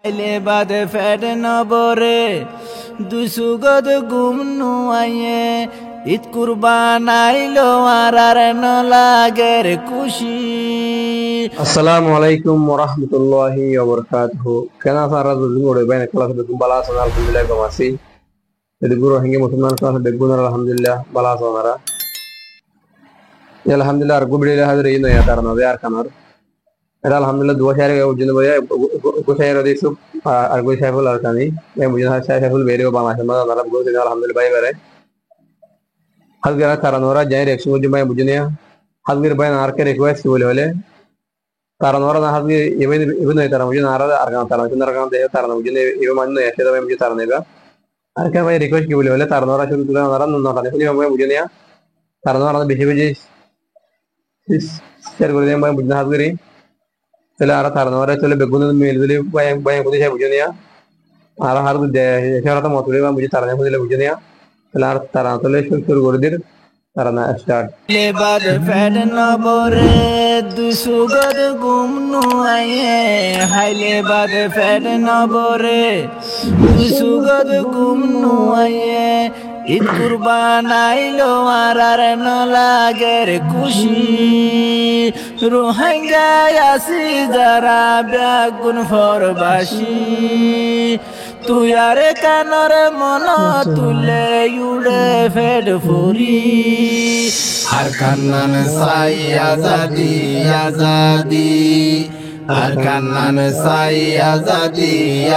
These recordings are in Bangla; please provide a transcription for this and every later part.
আইলে বাদে ফেট নবরে দুসুগদ গুম নুয়াইয়ে ঈদ কুরবান আইলো আর নলাগের খুশি। আসসালামু আলাইকুম ওরহমতুল্লাহি ওবরকাতুহু। কেনা সারা দুদিন ওড়ে বাইনা ক্লাস বেগুন বালা আছেন আলহামদুলিল্লাহ গমাসি এদি গুরু হেঙ্গে মুসলমান ক্লাস বেগুন আলহামদুলিল্লাহ বালা আছেন আলহামদুলিল্লাহ আর গুবড়ি হাজির এই নয়া তার নবে আর কানার এটা আলহামদুলিল্লাহ দুয়া শায়রে উজ্জিন বয়া গোশায়রে দিছু আর গোশায়ফুল আর কানি এ মুজিন শায়ফুল বেরিও বাংলাদেশ মা দারা গোতে আলহামদুলিল্লাহ বাই বারে হাজগরা তারা নোরা যাই রেকশন মুজিন বাই মুজিনিয়া হাজগর বাই আর কে রিকোয়েস্ট বলে Taran orang nah hati ibu nih taran mungkin arah argan taran itu argan deh taran mungkin ibu mana nih ya tapi mungkin taran nih kan arkan bayi request kibuli oleh taran orang cuma tulen orang nunna kan ini mungkin ya taran orang bisi bisi share kuri yang bayi mungkin hati kiri setelah arah taran orang cuma begun mail dulu bayi kuri saya mungkin ya arah harus deh saya orang mau tulen mungkin taran yang mungkin ya setelah arah taran tulen syukur kuri dir taran start লেবাদ ফেট নবরে দুসুগদ গুম নুয়াইয়ে হাইলে বাদ ফেট নবরে দুসুগদ গুম নুয়াইয়ে ঈদ কুরবান আইলো আর নলাগের খুশি। রোহিঙ্গা আসি যারা ব্যাগুন ফরবাসী তুই আর কানর মন তুলে উড়ে ফেড ফুরি আর কান্নান সাই আজাদি আজাদি আর কান্নান সাই আজাদি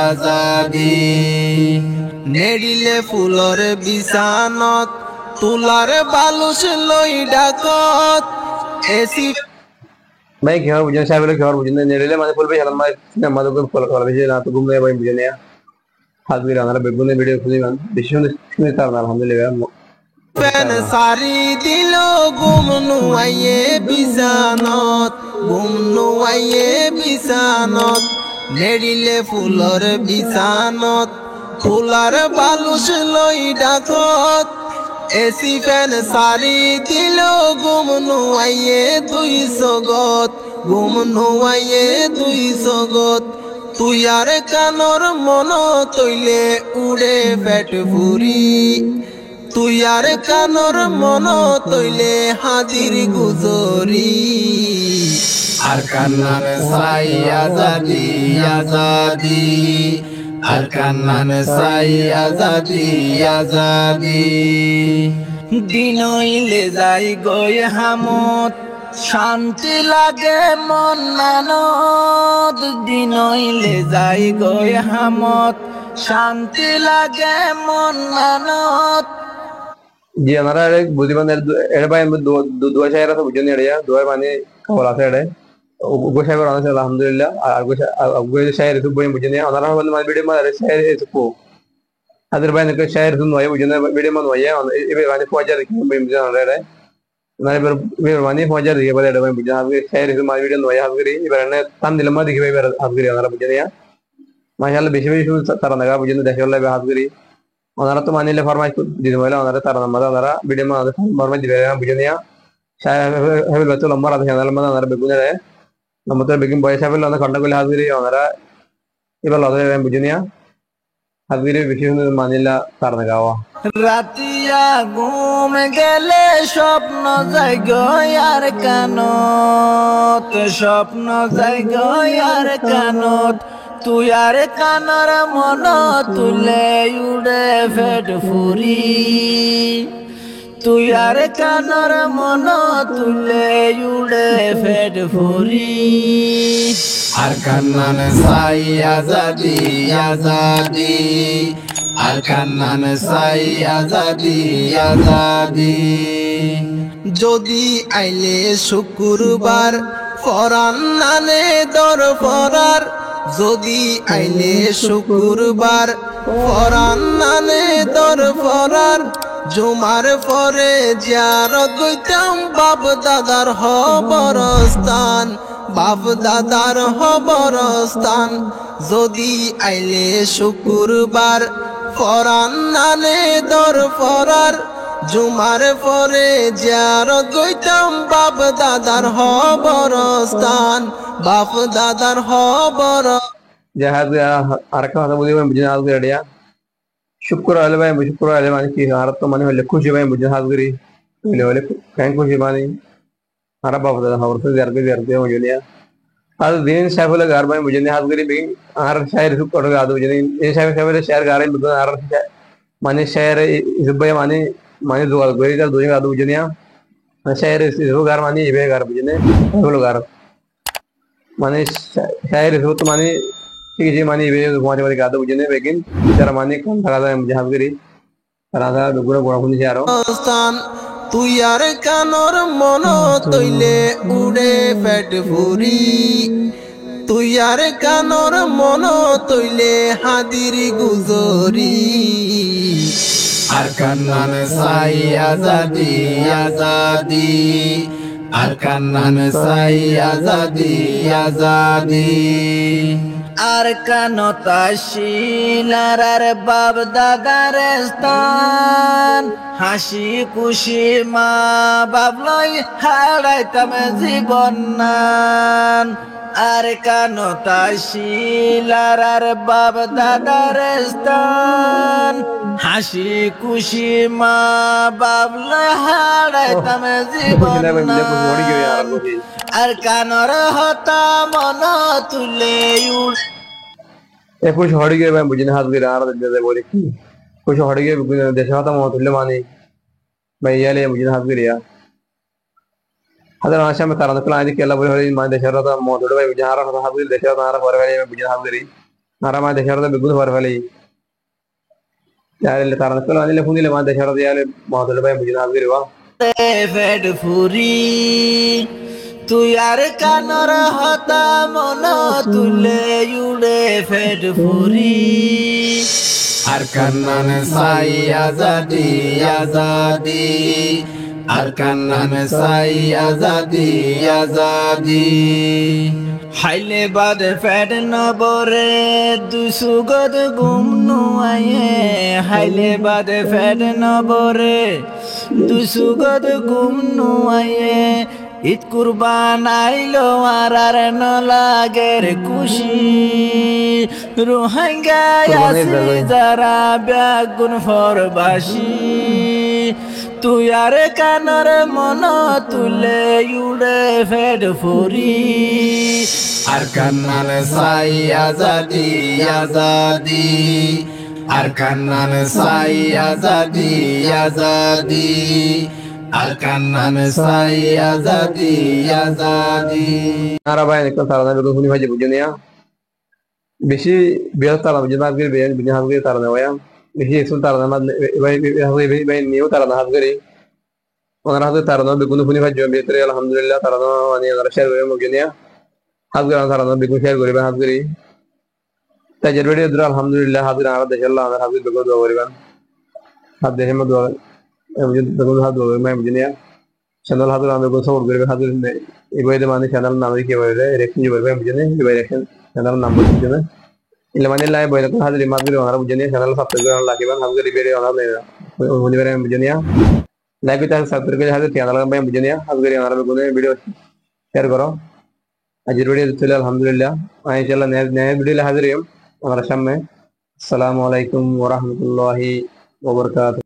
আজাদি নেড়িলে ফুলর বিছানত তুলার বালুস লই ডাকত এসি भाई घर बुझने साहब लोग घर बुझने नहीं रहे माने फुल पे चलन मारे माने को फुल कर भेजे ना तो घूमने भाई बुझने या हाथ भी रहना बेगुन ने वीडियो खुली मान विषय ने तारना अल्हम्दुलिल्लाह ফেন সারি দিল গুমনু আইয়ে বিছানত গুমনু আইয়ে বিছানত নেড়িলে ফুলর বিছানত ফুলার বালুস লই ডাকত এসি ফেন সারি দিল গুমনু আইয়ে দুই সগত গুমনু আইয়ে দুই সগত তুই আর কানর মন তৈলে উড়ে পেট ফুরি তুই আর কানর মন তৈলে হাজির গুজরি আর কান্নান সাই আজাদি আজাদি আর কান্নান সাই আজাদি আজাদি দিনইলে যাই গই হামত শান্তি লাগে মন নানত দিনইলে যাই গই হামত শান্তি লাগে মন নানত जी हमारा एक बुद्धिमान एडे भाई हम दो शायर था बुझने एड़े दो माने कवला से एड़े गो शायर आना से अल्हम्दुलिल्लाह गो शायर तो बोय बुझने हमारा बंद मान वीडियो में शायर इसको अदर भाई ने शायर सुन वाये बुझने वीडियो में वाये ये वाने फौजा के भाई मुझे एड़े माने वे वाने फौजा के भाई एड़े भाई बुझने आप शायर सुन माने वीडियो में वाये आप करी ये ने तन दिल में दिखे भाई आप करी हमारा बुझने या माशाल्लाह बेशे बेशे तरह लगा बुझने देखे वाला आप करी ওনারা তো মানিলে ফরমাইশ দিতে বলে ওনারা তারা নাম্বার ওনারা ভিডিও মা ফরমাইশ দিবে বুঝনিয়া হেবল তো নম্বর আছে চ্যানেল মা ওনারা বেগুনে রে নম্বর তো বেগুন বয়স হেবল ওনারা কন্টাক্ট করলে হাজিরি ওনারা এবার লদে বুঝনিয়া হাজিরি বেশি মানিলা তার না গাওয়া রাতিয়া ঘুম গেলে স্বপ্ন যাই গয়ার কানত স্বপ্ন যাই গয়ার কানত তুই আর কানর মন তুলে উড়ে ফেট ফুরি তুই আর কানর মন তুলে উড়ে ফেট ফুরি আর কান্নান সাই আজাদি আজাদি আর কান্নান সাই আজাদি আজাদি যদি আইলে শুক্রবার ফরান নানে দর ফরার যদি আইলে শুক্রবার ফরান নানে দর ফরার জুমার পরে জিয়ারত গইতাম বাপ দাদার হবরস্থান বাপ দাদার হবরস্থান যদি আইলে শুক্রবার ফরান নানে দর ফরার জুমার পরে জিয়ারত গইতাম বাপ দাদার হবরস্থান বাপ দাদার হবর যে হাজগরি আরেকটা কথা বলি ভাই বুঝে হাজগরি এড়িয়া শুক্র হলে ভাই শুক্র হলে মানে কি আর তো মানে হলে খুশি ভাই বুঝে হাজগরি হলে হলে কেন খুশি মানে আর বাবা দাদা খবর তো দিয়ার দিয়ে বুঝে ಅದು ದಿನ ಶಾಫಲ ಗಾರ್ ಬಾಯಿ ಮುಜನೆ ಹಾದ್ಗರಿ ಬಿಗಿನ್ ಆರ್ ಶಾಯರ್ ಸುಕ್ ಕೊಡಗ ಅದು ಮುಜನೆ ಏ ಶಾಫಲ ಶಾಯರ್ ಗಾರೆ ಬಿದ್ದು ಆರ್ ಮಾನೆ ಶಾಯರ್ ಇಬ್ಬಯ ಮಾನೆ ಮಾನೆ ದುವಾಲ್ ಗೋರಿ ಗಾರ್ ದುನಿಯಾ ಅದು ಮುಜನೆ ಶಾಯರ್ ಇರು ಗಾರ್ ಮಾನೆ ಇಬೆ ಗಾರ್ ಮುಜನೆ ಹolo ಗಾರ್ ಮಾನೆ ಶಾಯರ್ ಇರು तो माने ठीक जी माने इबे गोमारे वाले गादो मुजने बिगिन जरा माने कौन था मुझे हाद्गरी রাধা দুগুড়া বড় কোন যারো স্থান তুই আর কানর মন তৈলে উড়ে পেট ফুরি তুই আর কানর মন তৈলে হাদিরি গুজরি আর কান্নান সাই আজাদি আজাদি আর কান্নান সাই আজাদি আজাদি আর কানতা শিলার বাপ দাদার স্থান হাসি খুশি মা বাবলই হারাইতাম জীবন নান আর কানতা শিলার বাপ দাদার স্থান হাসি খুশি মা বাবলই হারাইতাম জীবন নান আর কানর হতা মন তুলে উঠ कुछ हट गए भाई मुझे हाथ गिरा रहा दे बोले की कुछ हट गए देश खाता मौत ले माने भाई ये ले मुझे हाथ गिरा हदर आशा में तारा नकल आदि केला बोले मान देश रहा मौत ले भाई मुझे हारा हाथ गिर देश रहा हारा फर वाले मुझे हाथ गिरी हारा मान देश रहा बिगुन फर वाले यार ले तारा नकल आदि ले फुनी ले मान देश रहा यार मौत ले भाई मुझे हाथ गिरवा ফেড ফুরি তুই আর কানর হতা মন তুলে উড়ে ফেড ফুরি আর কান্নান সাই আজাদি আজাদি আর কান্নান সাই আজাদি আজাদি হাইলে বাদ ফেড নবরে দুসুগদ গুম নুয়ে হাইলে বাদ ফেড নবরে দুসুগদ গুম নুয়ে ঈদ কুরবান আইলো আর ন লাগের খুশি রোহিঙ্গা আসি যারা ব্যাগুন ফরবাসী তুই আর কানর মন তুলে উড়ে ফেড ফুরি আর কান্নান সাই আজাদি আজাদি আর কান্নান সাই আজাদি আজাদি আর কান্নান সাই আজাদি আজাদি नारा भाई निकल तारा ना बिगुन भाई बुझे निया बेशी बेल तारा मुझे हाथ गिर बेल मुझे हाथ गिर तारा ना होया बेशी एक तारा ना भाई नियो तारा ना हाथ गिरी और हाथ तारा ना बिगुन भाई जो बेहतर अल्हम्दुलिल्लाह तारा ना वानी अगर शेयर करे मुझे निया हाथ गिरा तारा ना बिगुन शेयर करे हाथ गिरी तजरबे इधर अल्हम्दुलिल्लाह हाथ गिरा देश अल्लाह हाथ गिर बिगुन दो करे हाथ देश में दो मुझे बिगुन हाथ दो मैं मुझे निया चैनल हाथ गिरा बिगुन सपोर्ट करे हाथ गिर इबादे माने चैनल नाम के बारे रिएक्शन जो बारे मुझे ने रिएक्शन चैनल नाम मुझे ने इल्ले माने लाइव बारे को हाजिर मार के हमारा मुझे ने चैनल सब्सक्राइब करना लाके बन हम के वीडियो आना ले मुझे बारे मुझे ने लाइक भी सब्सक्राइब के हाजिर चैनल में मुझे ने हाजिर हमारा को वीडियो शेयर करो आज वीडियो चले अल्हम्दुलिल्लाह इंशाल्लाह नए वीडियो हाजिर हम हमारा शाम में अस्सलाम वालेकुम व रहमतुल्लाहि व बरकातहू।